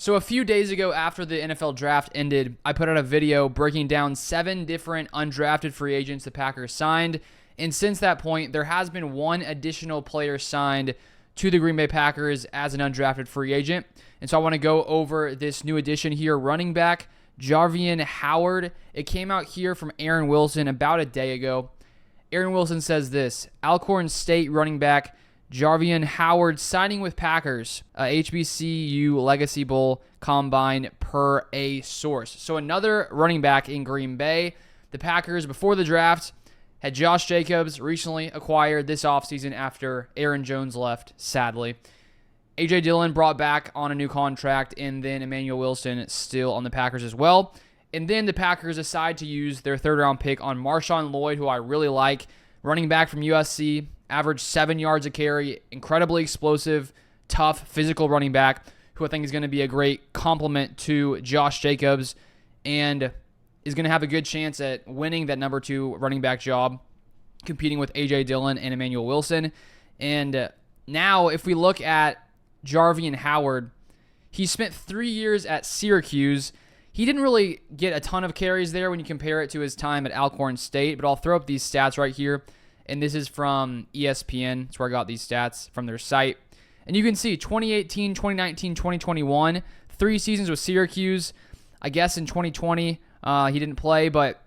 So a few days ago after the NFL draft ended, I put out a video breaking down 7 different undrafted free agents the Packers signed. And since that point, there has been one additional player signed to the Green Bay Packers as an undrafted free agent. And so I want to go over this new addition here, running back Jarveon Howard. It came out here from Aaron Wilson about a day ago. Aaron Wilson says this: Alcorn State running back Jarveon Howard signing with Packers, HBCU Legacy Bowl Combine per a source. So another running back in Green Bay. The Packers, before the draft, had Josh Jacobs, recently acquired this offseason after Aaron Jones left, sadly. A.J. Dillon brought back on a new contract, and then Emmanuel Wilson still on the Packers as well. And then the Packers decide to use their third-round pick on Marshawn Lloyd, who I really like, running back from USC, averaged 7 yards a carry, incredibly explosive, tough, physical running back, who I think is going to be a great complement to Josh Jacobs and is going to have a good chance at winning that number 2 running back job, competing with A.J. Dillon and Emmanuel Wilson. And now, if we look at Jarveon Howard, he spent 3 years at Syracuse. He didn't really get a ton of carries there when you compare it to his time at Alcorn State, but I'll throw up these stats right here. And this is from ESPN. That's where I got these stats from their site. And you can see 2018, 2019, 2021, 3 seasons with Syracuse. I guess in 2020, he didn't play, but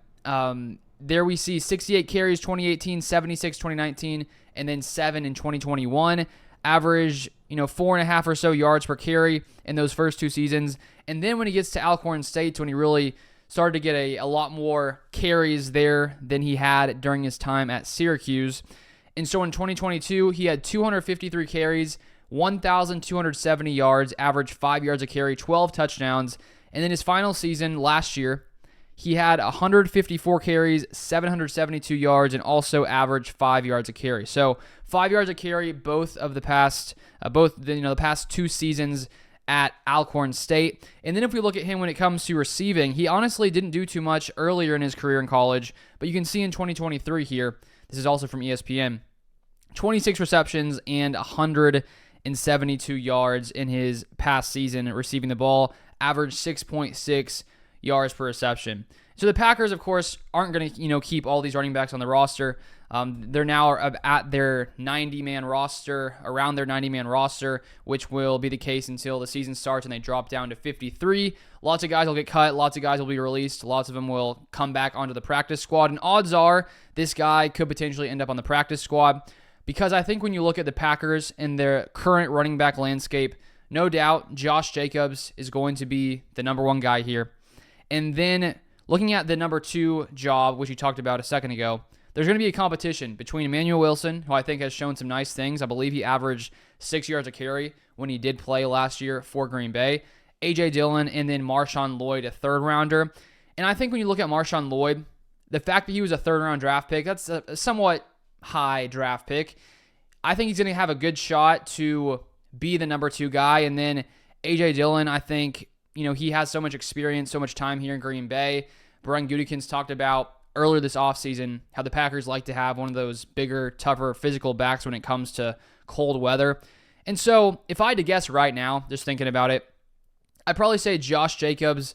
there we see 68 carries 2018, 76 2019, and then 7 in 2021. Average, 4.5 or so yards per carry in those first 2 seasons. And then when he gets to Alcorn State, when he really started to get a lot more carries there than he had during his time at Syracuse. And so in 2022, he had 253 carries, 1,270 yards, average 5 yards a carry, 12 touchdowns. And then his final season last year, he had 154 carries, 772 yards, and also averaged 5 yards a carry. So 5 yards a carry both of the past, the past 2 seasons at Alcorn State. And then if we look at him when it comes to receiving, he honestly didn't do too much earlier in his career in college, but you can see in 2023 here, this is also from ESPN, 26 receptions and 172 yards in his past season receiving the ball, averaged 6.6 yards per reception. So the Packers, of course, aren't going to keep all these running backs on the roster. They're now at their 90-man roster, around their 90-man roster, which will be the case until the season starts and they drop down to 53. Lots of guys will get cut. Lots of guys will be released. Lots of them will come back onto the practice squad. And odds are this guy could potentially end up on the practice squad, because I think when you look at the Packers and their current running back landscape, no doubt Josh Jacobs is going to be the number 1 guy here. And then looking at the number 2 job, which we talked about a second ago, there's going to be a competition between Emmanuel Wilson, who I think has shown some nice things. I believe he averaged 6 yards a carry when he did play last year for Green Bay. A.J. Dillon, and then Marshawn Lloyd, a third-rounder. And I think when you look at Marshawn Lloyd, the fact that he was a third-round draft pick, that's a somewhat high draft pick. I think he's going to have a good shot to be the number 2 guy. And then A.J. Dillon, I think, he has so much experience, so much time here in Green Bay. Brian Gutekunst talked about earlier this offseason how the Packers like to have one of those bigger, tougher physical backs when it comes to cold weather. And so if I had to guess right now, just thinking about it, I'd probably say Josh Jacobs,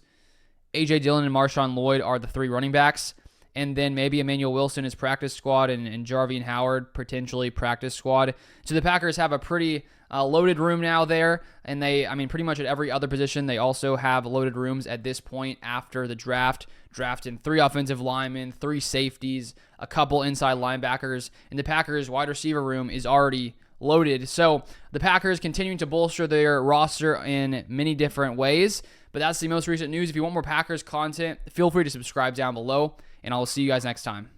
A.J. Dillon, and Marshawn Lloyd are the 3 running backs. And then maybe Emmanuel Wilson is practice squad and Jarveon Howard potentially practice squad. So the Packers have a pretty loaded room now there. And pretty much at every other position, they also have loaded rooms at this point after the draft. Drafting 3 offensive linemen, 3 safeties, a couple inside linebackers. And the Packers wide receiver room is already loaded. So the Packers continuing to bolster their roster in many different ways. But that's the most recent news. If you want more Packers content, feel free to subscribe down below. And I'll see you guys next time.